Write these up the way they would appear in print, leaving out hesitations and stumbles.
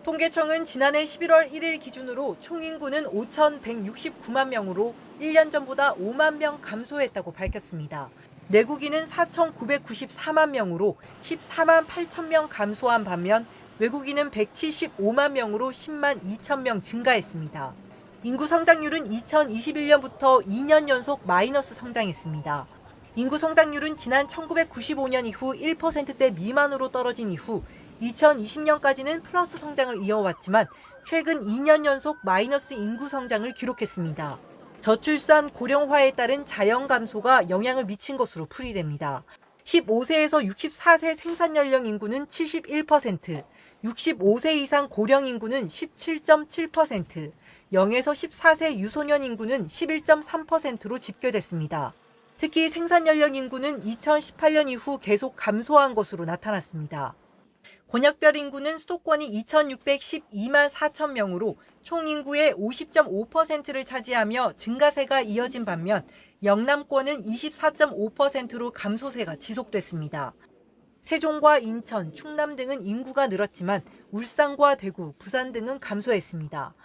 통계청은 지난해 11월 1일 기준으로 총 인구는 5,169만 명으로 1년 전보다 5만 명 감소했다고 밝혔습니다. 내국인은 4,994만 명으로 14만 8천 명 감소한 반면 외국인은 175만 명으로 10만 2천 명 증가했습니다. 인구 성장률은 2021년부터 2년 연속 마이너스 성장했습니다. 인구 성장률은 지난 1995년 이후 1%대 미만으로 떨어진 이후 2020년까지는 플러스 성장을 이어왔지만 최근 2년 연속 마이너스 인구 성장을 기록했습니다. 저출산 고령화에 따른 자연 감소가 영향을 미친 것으로 풀이됩니다. 15세에서 64세 생산 연령 인구는 71%, 65세 이상 고령 인구는 17.7%, 0에서 14세 유소년 인구는 11.3%로 집계됐습니다. 특히 생산 연령 인구는 2018년 이후 계속 감소한 것으로 나타났습니다. 곤약별 인구는 수도권이 2,612만 4천 명으로 총 인구의 50.5%를 차지하며 증가세가 이어진 반면 영남권은 24.5%로 감소세가 지속됐습니다. 세종과 인천, 충남 등은 인구가 늘었지만 울산과 대구, 부산 등은 감소했습니다.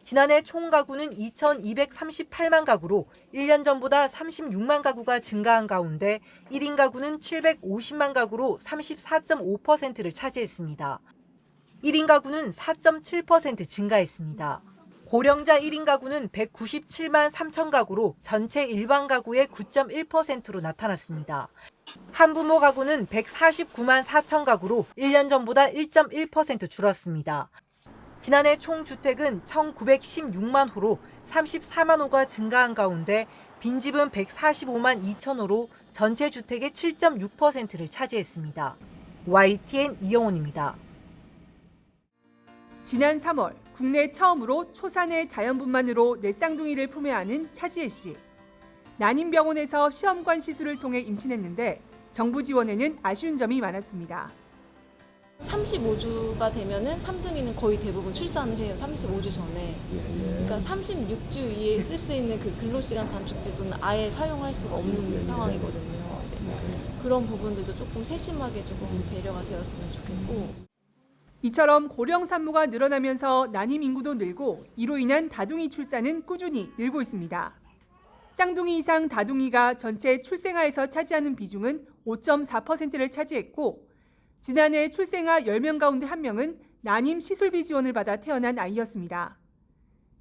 지난해 총 가구는 2,238만 가구로 1년 전보다 36만 가구가 증가한 가운데 1인 가구는 750만 가구로 34.5%를 차지했습니다. 1인 가구는 4.7% 증가했습니다. 고령자 1인 가구는 197만 3천 가구로 전체 일반 가구의 9.1%로 나타났습니다. 한부모 가구는 149만 4천 가구로 1년 전보다 1.1% 줄었습니다. 지난해 총 주택은 1,916만 호로 34만 호가 증가한 가운데 빈집은 145만 2천 호로 전체 주택의 7.6%를 차지했습니다. YTN 이영훈입니다. 지난 3월 국내 처음으로 초산의 자연분만으로 넷쌍둥이를 품에 안은 차지혜 씨. 난임병원에서 시험관 시술을 통해 임신했는데 정부 지원에는 아쉬운 점이 많았습니다. 35주가 되면은 삼둥이는 거의 대부분 출산을 해요. 35주 전에. 그러니까 36주 이에 쓸 수 있는 그 근로시간 단축 제도는 아예 사용할 수가 없는 상황이거든요. 이제 그런 부분들도 조금 세심하게 조금 배려가 되었으면 좋겠고. 이처럼 고령 산모가 늘어나면서 난임 인구도 늘고 이로 인한 다둥이 출산은 꾸준히 늘고 있습니다. 쌍둥이 이상 다둥이가 전체 출생아에서 차지하는 비중은 5.4%를 차지했고 지난해 출생아 10명 가운데 1명은 난임 시술비 지원을 받아 태어난 아이였습니다.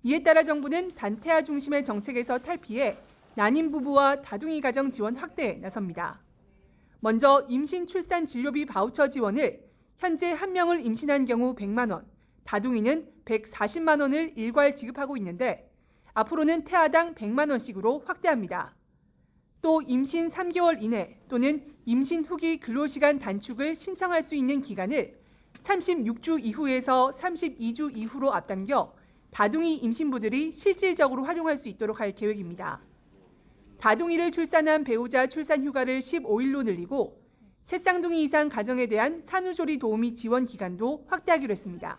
이에 따라 정부는 단태아 중심의 정책에서 탈피해 난임 부부와 다둥이 가정 지원 확대에 나섭니다. 먼저 임신 출산 진료비 바우처 지원을 현재 1명을 임신한 경우 100만 원, 다둥이는 140만 원을 일괄 지급하고 있는데 앞으로는 태아당 100만 원씩으로 확대합니다. 또 임신 3개월 이내 또는 임신 후기 근로시간 단축을 신청할 수 있는 기간을 36주 이후에서 32주 이후로 앞당겨 다둥이 임신부들이 실질적으로 활용할 수 있도록 할 계획입니다. 다둥이를 출산한 배우자 출산 휴가를 15일로 늘리고 새쌍둥이 이상 가정에 대한 산후조리 도우미 지원 기간도 확대하기로 했습니다.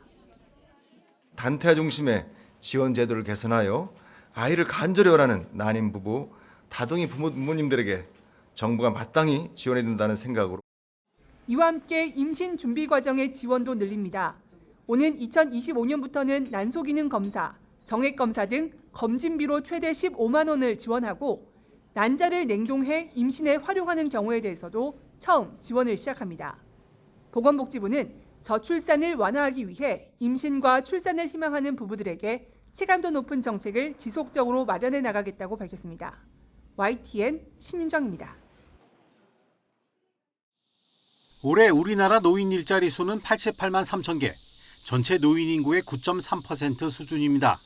단태아 중심의 지원 제도를 개선하여 아이를 간절히 원하는 난임 부부, 다둥이 부모님들에게 정부가 마땅히 지원해야 된다는 생각으로. 이와 함께 임신 준비 과정의 지원도 늘립니다. 오는 2025년부터는 난소기능 검사, 정액 검사 등 검진비로 최대 15만 원을 지원하고 난자를 냉동해 임신에 활용하는 경우에 대해서도 처음 지원을 시작합니다. 보건복지부는 저출산을 완화하기 위해 임신과 출산을 희망하는 부부들에게 체감도 높은 정책을 지속적으로 마련해 나가겠다고 밝혔습니다. YTN 신윤정입니다. 올해 우리나라 노인 일자리 수는 88만 3천 개, 전체 노인 인구의 9.3% 수준입니다.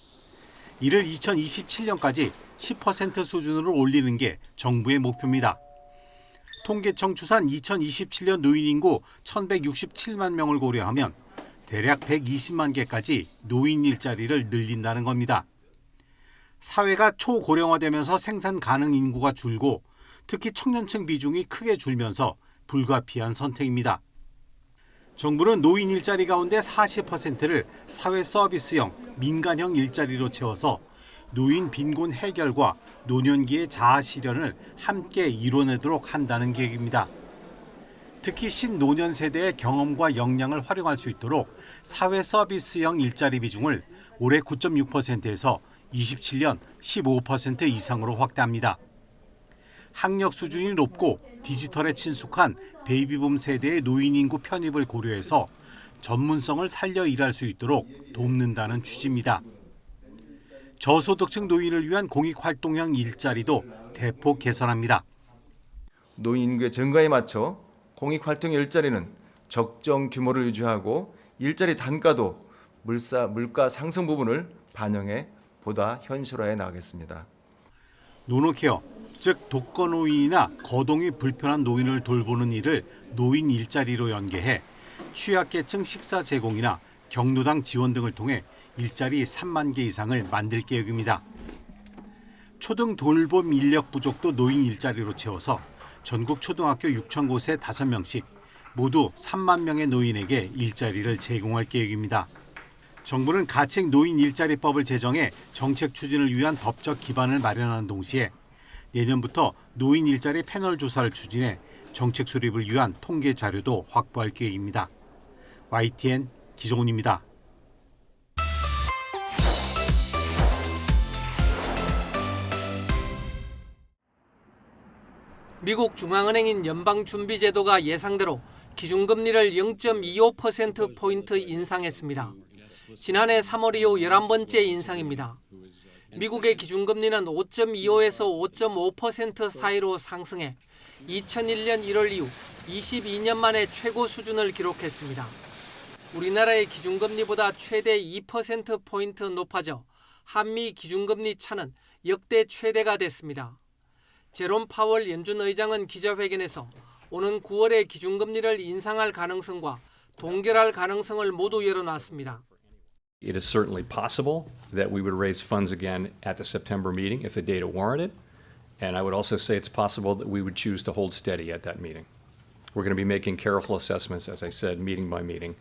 이를 2027년까지 10% 수준으로 올리는 게 정부의 목표입니다. 통계청 추산 2027년 노인 인구 1,167만 명을 고려하면 대략 120만 개까지 노인 일자리를 늘린다는 겁니다. 사회가 초고령화되면서 생산 가능 인구가 줄고 특히 청년층 비중이 크게 줄면서 불가피한 선택입니다. 정부는 노인 일자리 가운데 40%를 사회 서비스형, 민간형 일자리로 채워서 노인 빈곤 해결과 노년기의 자아 실현을 함께 이뤄내도록 한다는 계획입니다. 특히 신노년 세대의 경험과 역량을 활용할 수 있도록 사회 서비스형 일자리 비중을 올해 9.6%에서 27년 15% 이상으로 확대합니다. 학력 수준이 높고 디지털에 친숙한 베이비붐 세대의 노인 인구 편입을 고려해서 전문성을 살려 일할 수 있도록 돕는다는 취지입니다. 저소득층 노인을 위한 공익활동형 일자리도 대폭 개선합니다. 노인 인구의 증가에 맞춰 공익활동 일자리는 적정 규모를 유지하고 일자리 단가도 물가 상승 부분을 반영해 보다 현실화해 나가겠습니다. 노노케어, 즉 독거노인이나 거동이 불편한 노인을 돌보는 일을 노인 일자리로 연계해 취약계층 식사 제공이나 경로당 지원 등을 통해 일자리 3만 개 이상을 만들 계획입니다. 초등 돌봄 인력 부족도 노인 일자리로 채워서 전국 초등학교 6천 곳에 5명씩 모두 3만 명의 노인에게 일자리를 제공할 계획입니다. 정부는 가칭 노인 일자리법을 제정해 정책 추진을 위한 법적 기반을 마련하는 동시에 내년부터 노인 일자리 패널 조사를 추진해 정책 수립을 위한 통계 자료도 확보할 계획입니다. YTN 기정훈입니다. 미국 중앙은행인 연방준비제도가 예상대로 기준금리를 0.25%포인트 인상했습니다. 지난해 3월 이후 11번째 인상입니다. 미국의 기준금리는 5.25에서 5.5% 사이로 상승해 2001년 1월 이후 22년 만에 최고 수준을 기록했습니다. 우리나라의 기준금리보다 최대 2%포인트 높아져 한미 기준금리 차는 역대 최대가 됐습니다. 제롬 파월 연준 의장은 기자회견에서 오는 9월에 기준금리를 인상할 가능성과 동결할 가능성을 모두 열어놨습니다. It is certainly possible that we would raise funds again at the September meeting if the data warranted. And I would also say it's possible that we would choose to hold steady at that meeting. We're going to be making careful assessments, as I said, meeting by meeting.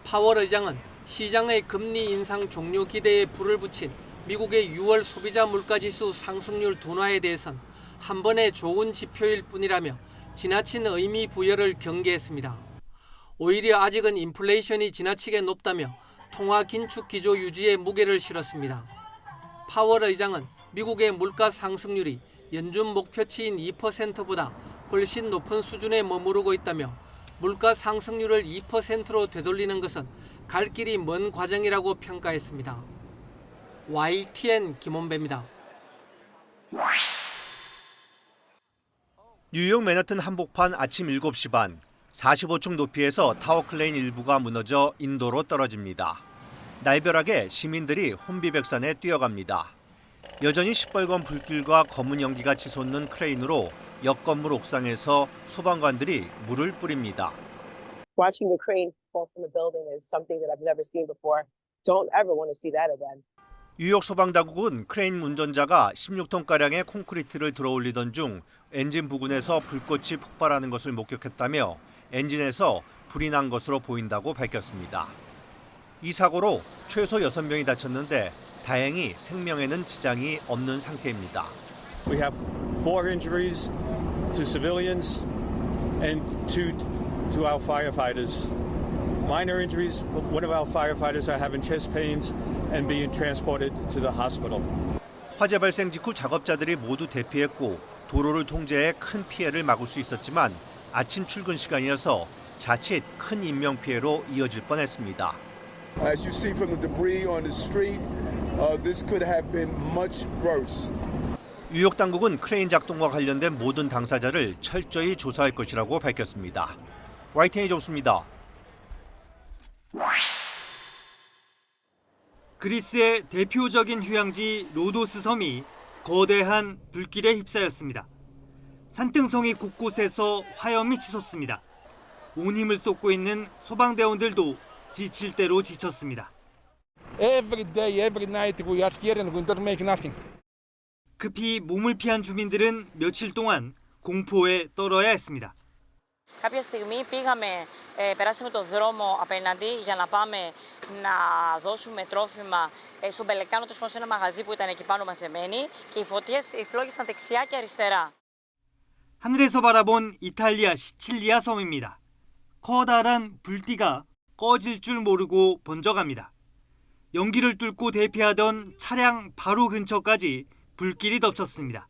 파월 의장은 시장의 금리 인상 종료 기대에 불을 붙인 미국의 6월 소비자 물가지수 상승률 둔화에 대해선 한 번의 좋은 지표일 뿐이라며 지나친 의미 부여를 경계했습니다. 오히려 아직은 인플레이션이 지나치게 높다며 통화 긴축 기조 유지에 무게를 실었습니다. 파월 의장은 미국의 물가 상승률이 연준 목표치인 2%보다 훨씬 높은 수준에 머무르고 있다며 물가 상승률을 2%로 되돌리는 것은 갈 길이 먼 과정이라고 평가했습니다. YTN 김원배입니다. 뉴욕 맨하튼 한복판 아침 7시 반 45층 높이에서 타워 클레인 일부가 무너져 인도로 떨어집니다. 날벼락에 시민들이 혼비백산에 뛰어갑니다. 여전히 시뻘건 불길과 검은 연기가 치솟는 크레인으로 옆 건물 옥상에서 소방관들이 물을 뿌립니다. Watching the crane fall from the building is something that I've never seen before. Don't ever want to see that again. 뉴욕 소방당국은 크레인 운전자가 16톤가량의 콘크리트를 들어올리던 중 엔진 부근에서 불꽃이 폭발하는 것을 목격했다며 엔진에서 불이 난 것으로 보인다고 밝혔습니다. 이 사고로 최소 6명이 다쳤는데 다행히 생명에는 지장이 없는 상태입니다. We have 4 injuries to civilians and 2 to our firefighters. Minor injuries, one of our firefighters are having chest pains and being transported to the hospital. 화재 발생 직후 작업자들이 모두 대피했고 도로를 통제해 큰 피해를 막을 수 있었지만 아침 출근 시간이어서 자칫 큰 인명피해로 이어질 뻔했습니다. As you see from the debris on the street, this could have been much worse. 뉴욕 당국은 크레인 작동과 관련된 모든 당사자를 철저히 조사할 것이라고 밝혔습니다. YTN 정수입니다. 그리스의 대표적인 휴양지 로도스 섬이 거대한 불길에 휩싸였습니다. 산등성이 곳곳에서 화염이 치솟습니다. 온 힘을 쏟고 있는 소방대원들도 지칠 대로 지쳤습니다. Every day, every night we are here and we don't make nothing. 급히 몸을 피한 주민들은 며칠 동안 공포에 떨어야 했습니다. Κάποια στιγμή περάσαμε το δρόμο απέναντι για να πάμε να δώσουμε τρόφιμα στον Πελεκάνο, σε ένα μαγαζί που ήταν εκεί πάνω μαζεμένοι και οι φλόγες ήταν δεξιά και αριστερά. 하늘에서 바라본 이탈리아 시칠리아 섬입니다. 커다란 불띠가 꺼질 줄 모르고 번져갑니다. 연기를 뚫고 대피하던 차량 바로 근처까지 불길이 덮쳤습니다.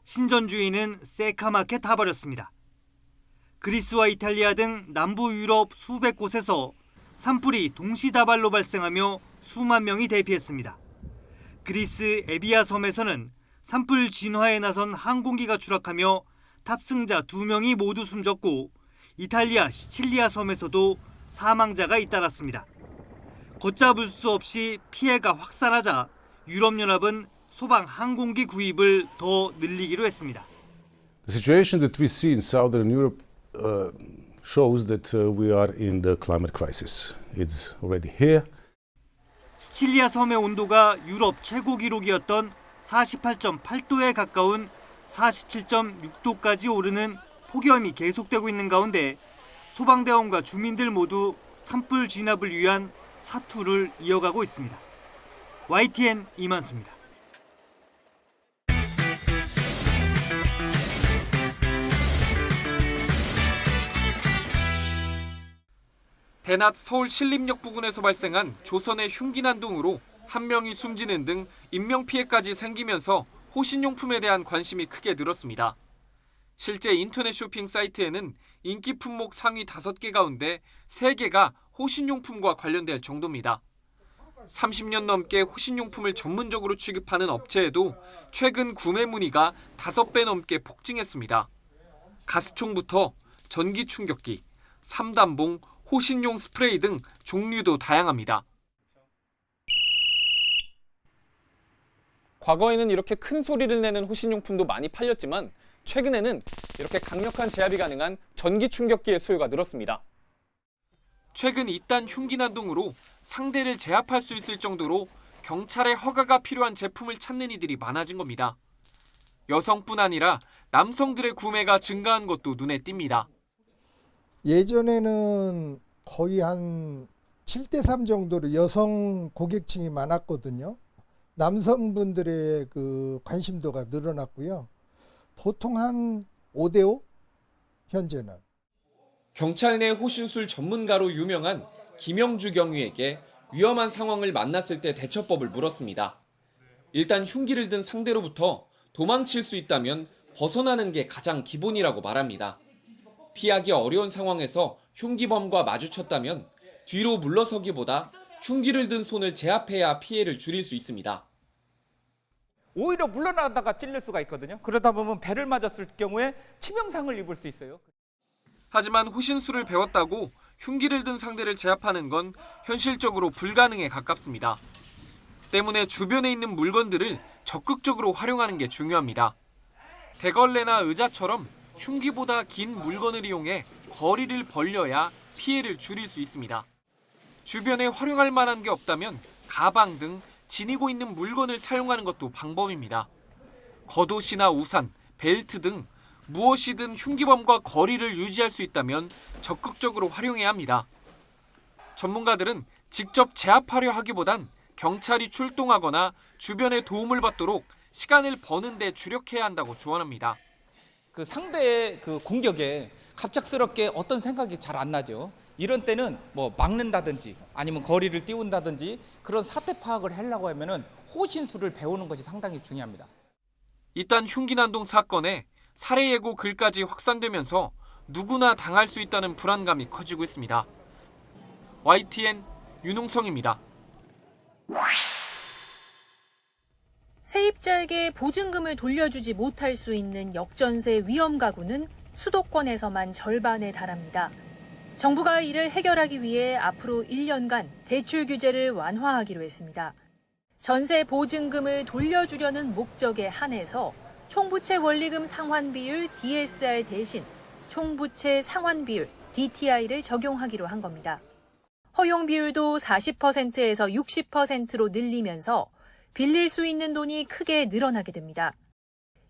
신전주의는 새카맣게 타버렸습니다. 그리스와 이탈리아 등 남부 유럽 수백 곳에서 산불이 동시다발로 발생하며 수만 명이 대피했습니다. 그리스 에비아 섬에서는 산불 진화에 나선 항공기가 추락하며 탑승자 2명이 모두 숨졌고 이탈리아 시칠리아 섬에서도 사망자가 잇따랐습니다. 걷잡을 수 없이 피해가 확산하자 유럽연합은 소방 항공기 구입을 더 늘리기로 했습니다. The situation that we see in Southern Europe shows that we are in the climate crisis. It's already here. 시칠리아 섬의 온도가 유럽 최고 기록이었던 48.8도에 가까운 47.6도까지 오르는 폭염이 계속되고 있는 가운데 소방대원과 주민들 모두 산불 진압을 위한 사투를 이어가고 있습니다. YTN 이만수입니다. 대낮 서울 신림역 부근에서 발생한 조선의 흉기난동으로 한 명이 숨지는 등 인명피해까지 생기면서 호신용품에 대한 관심이 크게 늘었습니다. 실제 인터넷 쇼핑 사이트에는 인기 품목 상위 5개 가운데 3개가 호신용품과 관련될 정도입니다. 30년 넘게 호신용품을 전문적으로 취급하는 업체에도 최근 구매 문의가 5배 넘게 폭증했습니다. 가스총부터 전기충격기, 삼단봉, 호신용 스프레이 등 종류도 다양합니다. 과거에는 이렇게 큰 소리를 내는 호신용품도 많이 팔렸지만 최근에는 이렇게 강력한 제압이 가능한 전기 충격기의 수요가 늘었습니다. 최근 이딴 흉기난동으로 상대를 제압할 수 있을 정도로 경찰의 허가가 필요한 제품을 찾는 이들이 많아진 겁니다. 여성뿐 아니라 남성들의 구매가 증가한 것도 눈에 띕니다. 예전에는 거의 한 7대3 정도로 여성 고객층이 많았거든요. 남성분들의 그 관심도가 늘어났고요. 보통 한 5대5 현재는. 경찰 내 호신술 전문가로 유명한 김영주 경위에게 위험한 상황을 만났을 때 대처법을 물었습니다. 일단 흉기를 든 상대로부터 도망칠 수 있다면 벗어나는 게 가장 기본이라고 말합니다. 피하기 어려운 상황에서 흉기범과 마주쳤다면 뒤로 물러서기보다 흉기를 든 손을 제압해야 피해를 줄일 수 있습니다. 오히려 물러나다가 찔릴 수가 있거든요. 그러다 보면 배를 맞았을 경우에 치명상을 입을 수 있어요. 하지만 호신술을 배웠다고 흉기를 든 상대를 제압하는 건 현실적으로 불가능에 가깝습니다. 때문에 주변에 있는 물건들을 적극적으로 활용하는 게 중요합니다. 대걸레나 의자처럼 흉기보다 긴 물건을 이용해 거리를 벌려야 피해를 줄일 수 있습니다. 주변에 활용할 만한 게 없다면 가방 등 지니고 있는 물건을 사용하는 것도 방법입니다. 겉옷이나 우산, 벨트 등 무엇이든 흉기범과 거리를 유지할 수 있다면 적극적으로 활용해야 합니다. 전문가들은 직접 제압하려 하기보단 경찰이 출동하거나 주변에 도움을 받도록 시간을 버는 데 주력해야 한다고 조언합니다. 그 상대의 그 공격에 갑작스럽게 어떤 생각이 잘 안 나죠. 이런 때는 뭐 막는다든지 아니면 거리를 띄운다든지 그런 사태 파악을 하려고 하면은 호신술을 배우는 것이 상당히 중요합니다. 이딴 흉기난동 사건에 살해 예고 글까지 확산되면서 누구나 당할 수 있다는 불안감이 커지고 있습니다. YTN 윤웅성입니다. 세입자에게 보증금을 돌려주지 못할 수 있는 역전세 위험 가구는 수도권에서만 절반에 달합니다. 정부가 이를 해결하기 위해 앞으로 1년간 대출 규제를 완화하기로 했습니다. 전세 보증금을 돌려주려는 목적에 한해서 총부채 원리금 상환 비율 DSR 대신 총부채 상환 비율 DTI를 적용하기로 한 겁니다. 허용 비율도 40%에서 60%로 늘리면서 빌릴 수 있는 돈이 크게 늘어나게 됩니다.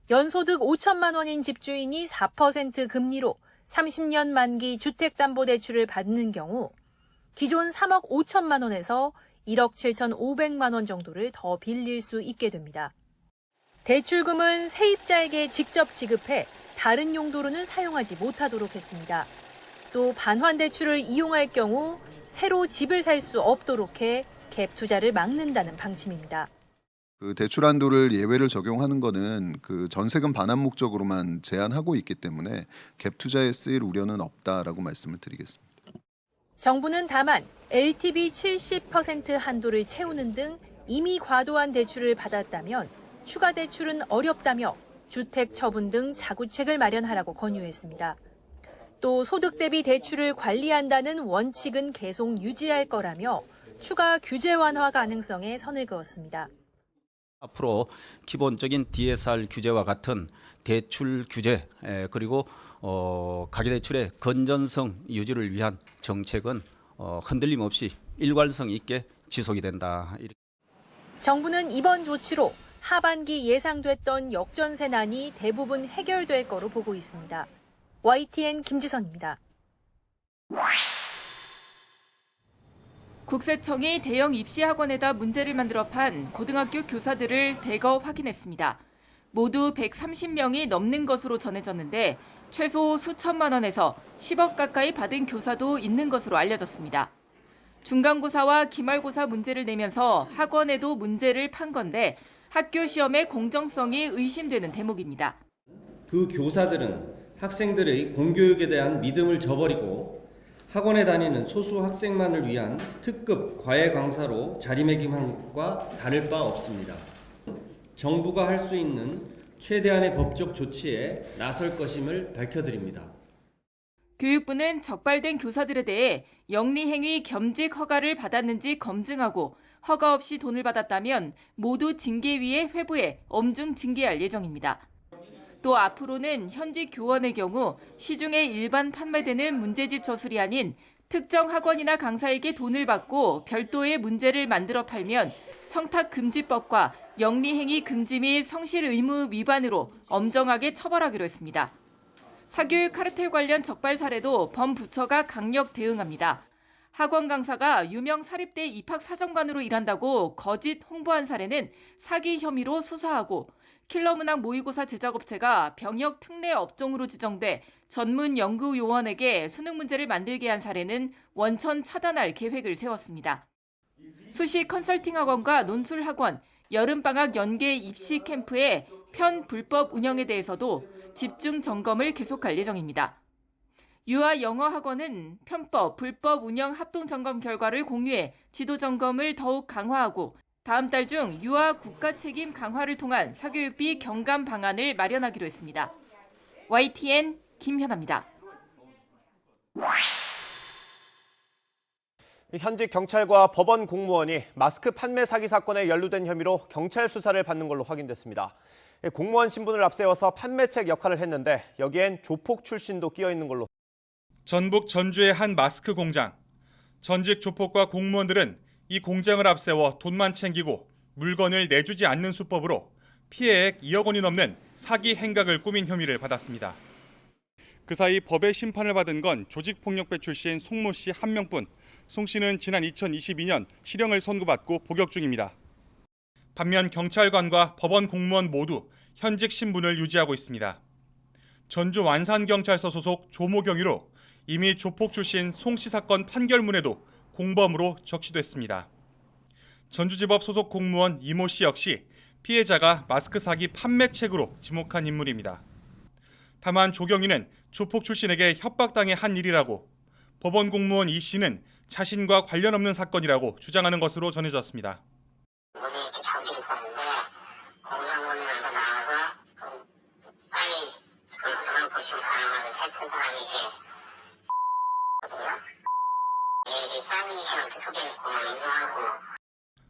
연소득 5천만 원인 집주인이 4% 금리로 30년 만기 주택담보대출을 받는 경우 기존 3억 5천만 원에서 1억 7,500만 원 정도를 더 빌릴 수 있게 됩니다. 대출금은 세입자에게 직접 지급해 다른 용도로는 사용하지 못하도록 했습니다. 또 반환 대출을 이용할 경우 새로 집을 살 수 없도록 해 갭 투자를 막는다는 방침입니다. 그 대출 한도를 예외를 적용하는 거는 그 전세금 반환 목적으로만 제한하고 있기 때문에 갭 투자에 쓰일 우려는 없다라고 말씀을 드리겠습니다. 정부는 다만 LTV 70% 한도를 채우는 등 이미 과도한 대출을 받았다면 추가 대출은 어렵다며 주택 처분 등 자구책을 마련하라고 권유했습니다. 또 소득 대비 대출을 관리한다는 원칙은 계속 유지할 거라며 추가 규제 완화 가능성에 선을 그었습니다. 앞으로 기본적인 DSR 규제와 같은 대출 규제 그리고 가계대출의 건전성 유지를 위한 정책은 흔들림 없이 일관성 있게 지속이 된다. 정부는 이번 조치로 하반기 예상됐던 역전세난이 대부분 해결될 거로 보고 있습니다. YTN 김지선입니다. 국세청이 대형 입시학원에다 문제를 만들어 판 고등학교 교사들을 대거 확인했습니다. 모두 130명이 넘는 것으로 전해졌는데 최소 수천만 원에서 10억 가까이 받은 교사도 있는 것으로 알려졌습니다. 중간고사와 기말고사 문제를 내면서 학원에도 문제를 판 건데 학교 시험의 공정성이 의심되는 대목입니다. 그 교사들은 학생들의 공교육에 대한 믿음을 저버리고 학원에 다니는 소수 학생만을 위한 특급 과외 강사로 자리매김한 것과 다를 바 없습니다. 정부가 할 수 있는 최대한의 법적 조치에 나설 것임을 밝혀드립니다. 교육부는 적발된 교사들에 대해 영리행위 겸직 허가를 받았는지 검증하고 허가 없이 돈을 받았다면 모두 징계위에 회부해 엄중 징계할 예정입니다. 또 앞으로는 현직 교원의 경우 시중에 일반 판매되는 문제집 저술이 아닌 특정 학원이나 강사에게 돈을 받고 별도의 문제를 만들어 팔면 청탁금지법과 영리행위 금지 및 성실 의무 위반으로 엄정하게 처벌하기로 했습니다. 사교육 카르텔 관련 적발 사례도 범부처가 강력 대응합니다. 학원 강사가 유명 사립대 입학사정관으로 일한다고 거짓 홍보한 사례는 사기 혐의로 수사하고 킬러문학 모의고사 제작업체가 병역 특례 업종으로 지정돼 전문 연구 요원에게 수능 문제를 만들게 한 사례는 원천 차단할 계획을 세웠습니다. 수시 컨설팅 학원과 논술 학원, 여름방학 연계 입시 캠프의 편불법 운영에 대해서도 집중 점검을 계속할 예정입니다. 유아 영어 학원은 편법, 불법 운영 합동 점검 결과를 공유해 지도 점검을 더욱 강화하고 다음 달 중 유아 국가 책임 강화를 통한 사교육비 경감 방안을 마련하기로 했습니다. YTN 김현아입니다. 현직 경찰과 법원 공무원이 마스크 판매 사기 사건에 연루된 혐의로 경찰 수사를 받는 걸로 확인됐습니다. 공무원 신분을 앞세워서 판매책 역할을 했는데 여기엔 조폭 출신도 끼어 있는 걸로. 전북 전주의 한 마스크 공장. 전직 조폭과 공무원들은 이 공장을 앞세워 돈만 챙기고 물건을 내주지 않는 수법으로 피해액 2억 원이 넘는 사기 행각을 꾸민 혐의를 받았습니다. 그 사이 법의 심판을 받은 건 조직폭력배 출신 송모 씨 한 명뿐. 송 씨는 지난 2022년 실형을 선고받고 복역 중입니다. 반면 경찰관과 법원 공무원 모두 현직 신분을 유지하고 있습니다. 전주 완산경찰서 소속 조모 경위로 이미 조폭 출신 송 씨 사건 판결문에도 공범으로 적시됐습니다. 전주지법 소속 공무원 이모 씨 역시 피해자가 마스크 사기 판매책으로 지목한 인물입니다. 다만 조경위는 조폭 출신에게 협박당해 한 일이라고, 법원 공무원 이 씨는 자신과 관련 없는 사건이라고 주장하는 것으로 전해졌습니다.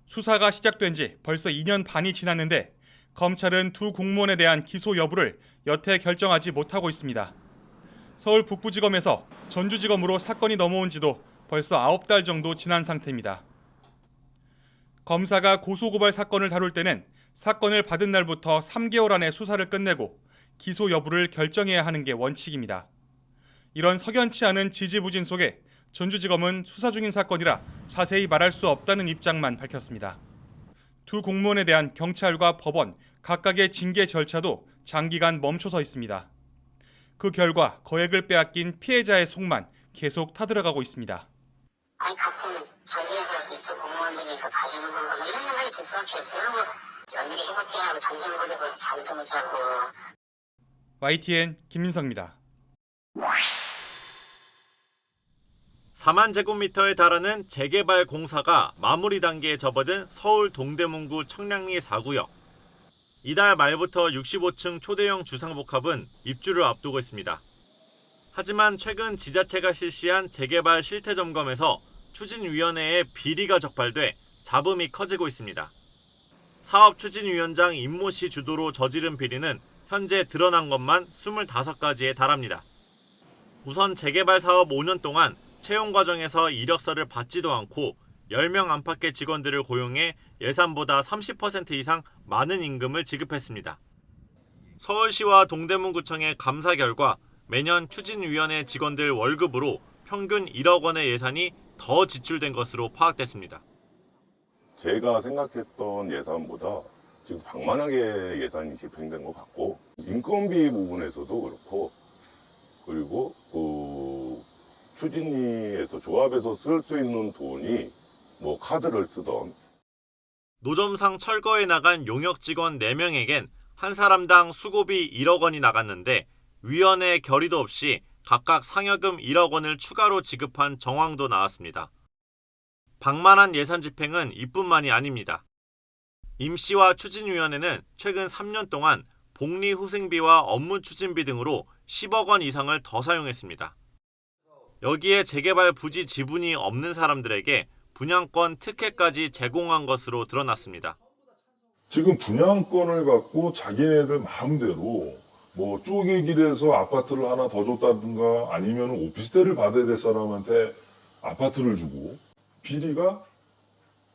수사가 시작된 지 벌써 2년 반이 지났는데 검찰은 두 공무원에 대한 기소 여부를 여태 결정하지 못하고 있습니다. 서울 북부지검에서 전주지검으로 사건이 넘어온 지도 벌써 9달 정도 지난 상태입니다. 검사가 고소고발 사건을 다룰 때는 사건을 받은 날부터 3개월 안에 수사를 끝내고 기소 여부를 결정해야 하는 게 원칙입니다. 이런 석연치 않은 지지부진 속에 전주지검은 수사 중인 사건이라 자세히 말할 수 없다는 입장만 밝혔습니다. 두 공무원에 대한 경찰과 법원 각각의 징계 절차도 장기간 멈춰서 있습니다. 그 결과 거액을 빼앗긴 피해자의 속만 계속 타들어가고 있습니다. 아니 같은 전기회사 그 공무원들이 그 가지는 건가 뭐 이런 생각이 들 수밖에 없어요. 연기 해볼게하고 전쟁 걸리고 잠도 못 자고. YTN 김민성입니다. 4만 제곱미터에 달하는 재개발 공사가 마무리 단계에 접어든 서울 동대문구 청량리 4구역. 이달 말부터 65층 초대형 주상복합은 입주를 앞두고 있습니다. 하지만 최근 지자체가 실시한 재개발 실태 점검에서 추진위원회에 비리가 적발돼 잡음이 커지고 있습니다. 사업추진위원장 임모 씨 주도로 저지른 비리는 현재 드러난 것만 25가지에 달합니다. 우선 재개발 사업 5년 동안 채용 과정에서 이력서를 받지도 않고 10명 안팎의 직원들을 고용해 예산보다 30% 이상 많은 임금을 지급했습니다. 서울시와 동대문구청의 감사 결과 매년 추진위원회 직원들 월급으로 평균 1억 원의 예산이 더 지출된 것으로 파악됐습니다. 제가 생각했던 예산보다 지금 방만하게 예산이 집행된 것 같고 인건비 부분에서도 그렇고 그리고 추진위에서 조합에서 쓸 수 있는 돈이 뭐 카드를 쓰던 노점상 철거에 나간 용역 직원 4명에겐 한 사람당 수고비 1억 원이 나갔는데 위원회 결의도 없이 각각 상여금 1억 원을 추가로 지급한 정황도 나왔습니다. 방만한 예산 집행은 이뿐만이 아닙니다. 임 씨와 추진위원회는 최근 3년 동안 복리후생비와 업무 추진비 등으로 10억 원 이상을 더 사용했습니다. 여기에 재개발 부지 지분이 없는 사람들에게 분양권 특혜까지 제공한 것으로 드러났습니다. 지금 분양권을 갖고 자기네들 마음대로 뭐 쪼개기를 해서 아파트를 하나 더 줬다든가 아니면 오피스텔을 받아야 될 사람한테 아파트를 주고 비리가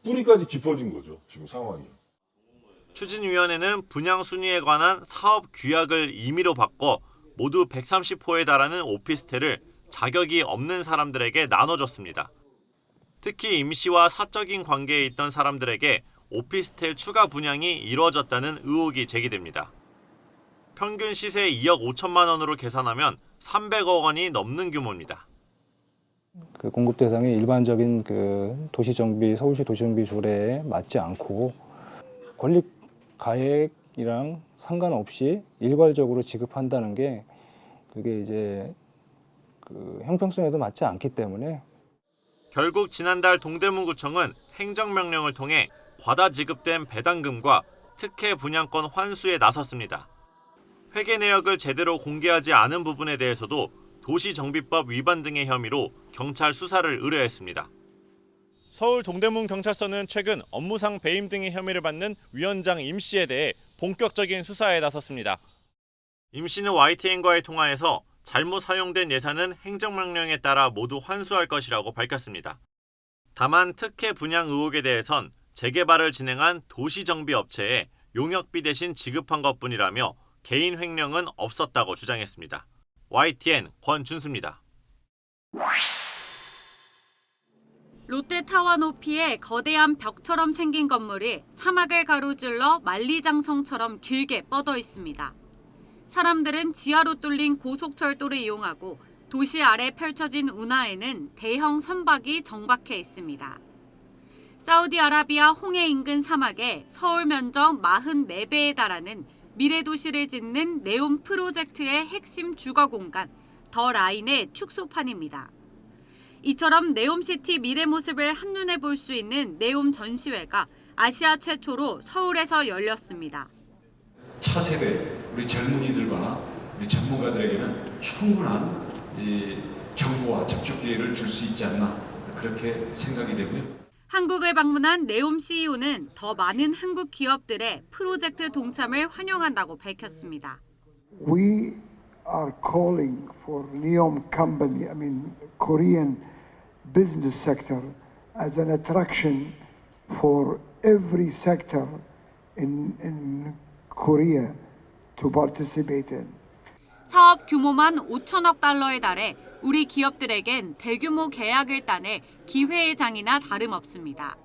뿌리까지 깊어진 거죠. 지금 상황이. 추진위원회는 분양 순위에 관한 사업 규약을 임의로 바꿔 모두 130호에 달하는 오피스텔을 자격이 없는 사람들에게 나눠줬습니다. 특히 임 씨와 사적인 관계에 있던 사람들에게 오피스텔 추가 분양이 이루어졌다는 의혹이 제기됩니다. 평균 시세 2억 5천만 원으로 계산하면 300억 원이 넘는 규모입니다. 그 공급 대상이 일반적인 그 도시정비, 서울시 도시정비 조례에 맞지 않고 권리 가액이랑 상관없이 일괄적으로 지급한다는 게 그게 이제 그 형평성에도 맞지 않기 때문에 결국 지난달 동대문구청은 행정명령을 통해 과다 지급된 배당금과 특혜 분양권 환수에 나섰습니다. 회계 내역을 제대로 공개하지 않은 부분에 대해서도 도시정비법 위반 등의 혐의로 경찰 수사를 의뢰했습니다. 서울 동대문경찰서는 최근 업무상 배임 등의 혐의를 받는 위원장 임 씨에 대해 본격적인 수사에 나섰습니다. 임 씨는 YTN과의 통화에서 잘못 사용된 예산은 행정명령에 따라 모두 환수할 것이라고 밝혔습니다. 다만 특혜 분양 의혹에 대해선 재개발을 진행한 도시정비업체에 용역비 대신 지급한 것뿐이라며 개인 횡령은 없었다고 주장했습니다. YTN 권준수입니다. 롯데타워 높이의 거대한 벽처럼 생긴 건물이 사막을 가로질러 만리장성처럼 길게 뻗어 있습니다. 사람들은 지하로 뚫린 고속철도를 이용하고 도시 아래 펼쳐진 운하에는 대형 선박이 정박해 있습니다. 사우디아라비아 홍해 인근 사막에 서울 면적 44배에 달하는 미래도시를 짓는 네옴 프로젝트의 핵심 주거 공간, 더 라인의 축소판입니다. 이처럼 네옴시티 미래 모습을 한눈에 볼 수 있는 네옴 전시회가 아시아 최초로 서울에서 열렸습니다. 차세대 우리 젊은이들과 우리 전문가들에게는 충분한 정보와 접촉 기회를 줄 수 있지 않나 그렇게 생각이 되고요. 한국을 방문한 네옴 CEO는 더 많은 한국 기업들의 프로젝트 동참을 환영한다고 밝혔습니다. We are calling for NEOM company, Korean business sector as an attraction for every sector in Korea to participate in. 사업 규모만 5천억 달러에 달해 우리 기업들에겐 대규모 계약을 따낼 기회의 장이나 다름없습니다.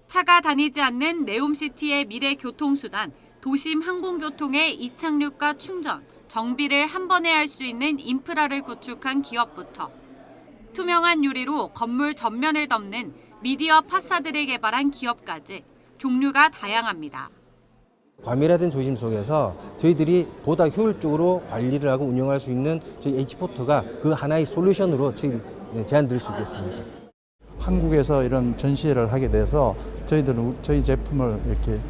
차가 다니지 않는 네옴시티의 미래 교통수단, 도심 항공교통의 이착륙과 충전, 정비를 한 번에 할 수 있는 인프라를 구축한 기업부터 투명한 유리로 건물 전면을 덮는 미디어 파사드를 개발한 기업까지 종류가 다양합니다. 과밀화된 조심 속에서 저희들이 보다 효율적으로 관리를 하고 운영할 수 있는 저희 H포트가 그 하나의 솔루션으로 저희 제안드릴 수 있겠습니다. 한국에서 이런 전시회를 하게 돼서 저희들은 저희 제품을 이렇게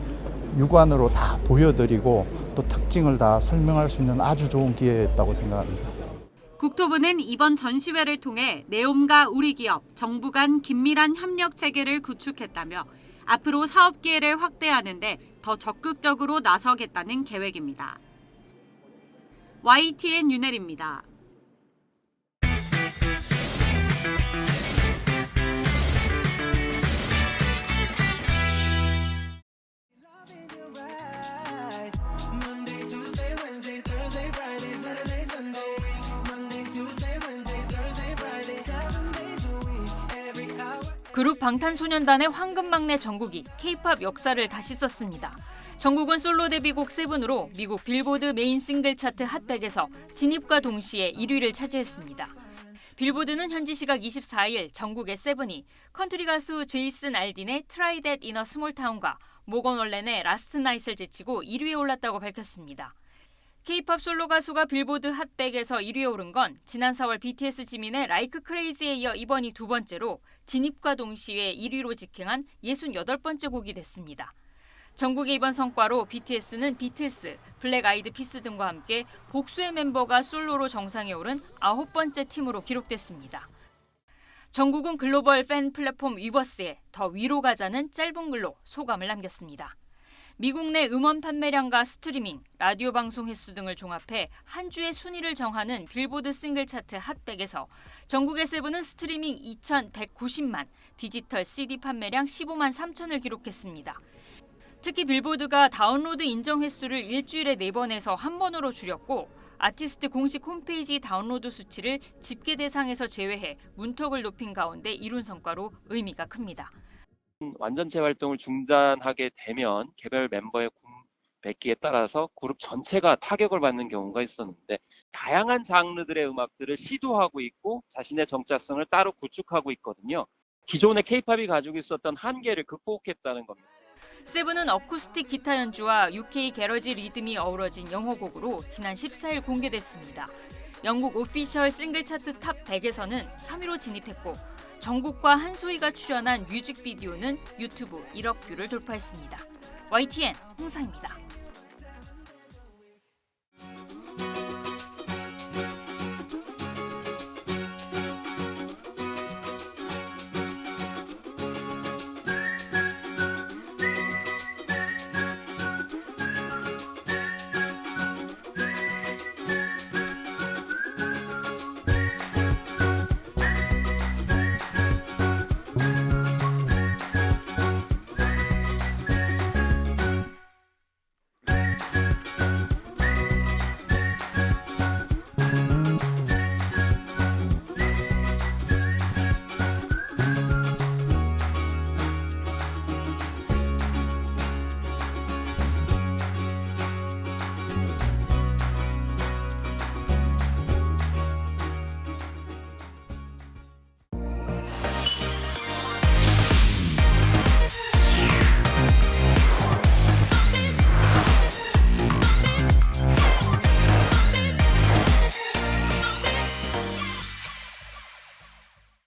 육안으로 다 보여드리고 또 특징을 다 설명할 수 있는 아주 좋은 기회였다고 생각합니다. 국토부는 이번 전시회를 통해 네옴과 우리 기업, 정부 간 긴밀한 협력 체계를 구축했다며 앞으로 사업 기회를 확대하는 데 더 적극적으로 나서겠다는 계획입니다. YTN 윤혜리입니다. 그룹 방탄소년단의 황금막내 정국이 K-팝 역사를 다시 썼습니다. 정국은 솔로 데뷔곡 세븐으로 미국 빌보드 메인 싱글 차트 핫100에서 진입과 동시에 1위를 차지했습니다. 빌보드는 현지 시각 24일 정국의 세븐이 컨트리 가수 제이슨 알딘의 Try That in a Small Town과 모건 월렌의 Last Night을 제치고 1위에 올랐다고 밝혔습니다. K-팝 솔로 가수가 빌보드 핫100에서 1위에 오른 건 지난 4월 BTS 지민의 Like Crazy에 이어 이번이 두 번째로 진입과 동시에 1위로 직행한 68번째 곡이 됐습니다. 정국의 이번 성과로 BTS는 비틀스, 블랙 아이드 피스 등과 함께 복수의 멤버가 솔로로 정상에 오른 9번째 팀으로 기록됐습니다. 정국은 글로벌 팬 플랫폼 위버스에 더 위로 가자는 짧은 글로 소감을 남겼습니다. 미국 내 음원 판매량과 스트리밍, 라디오 방송 횟수 등을 종합해 한 주의 순위를 정하는 빌보드 싱글 차트 핫100에서 정국의 세븐은 스트리밍 2,190만, 디지털 CD 판매량 15만 3천을 기록했습니다. 특히 빌보드가 다운로드 인정 횟수를 일주일에 4번에서 1번으로 줄였고 아티스트 공식 홈페이지 다운로드 수치를 집계 대상에서 제외해 문턱을 높인 가운데 이룬 성과로 의미가 큽니다. 완전체 활동을 중단하게 되면 개별 멤버의 뵙기에 따라서 그룹 전체가 타격을 받는 경우가 있었는데 다양한 장르들의 음악들을 시도하고 있고 자신의 정체성을 따로 구축하고 있거든요. 기존의 K-팝이 가지고 있었던 한계를 극복했다는 겁니다. 세븐은 어쿠스틱 기타 연주와 UK 게러지 리듬이 어우러진 영어곡으로 지난 14일 공개됐습니다. 영국 오피셜 싱글 차트 탑 100에서는 3위로 진입했고 정국과 한소희가 출연한 뮤직비디오는 유튜브 1억 뷰를 돌파했습니다. YTN 홍상입니다.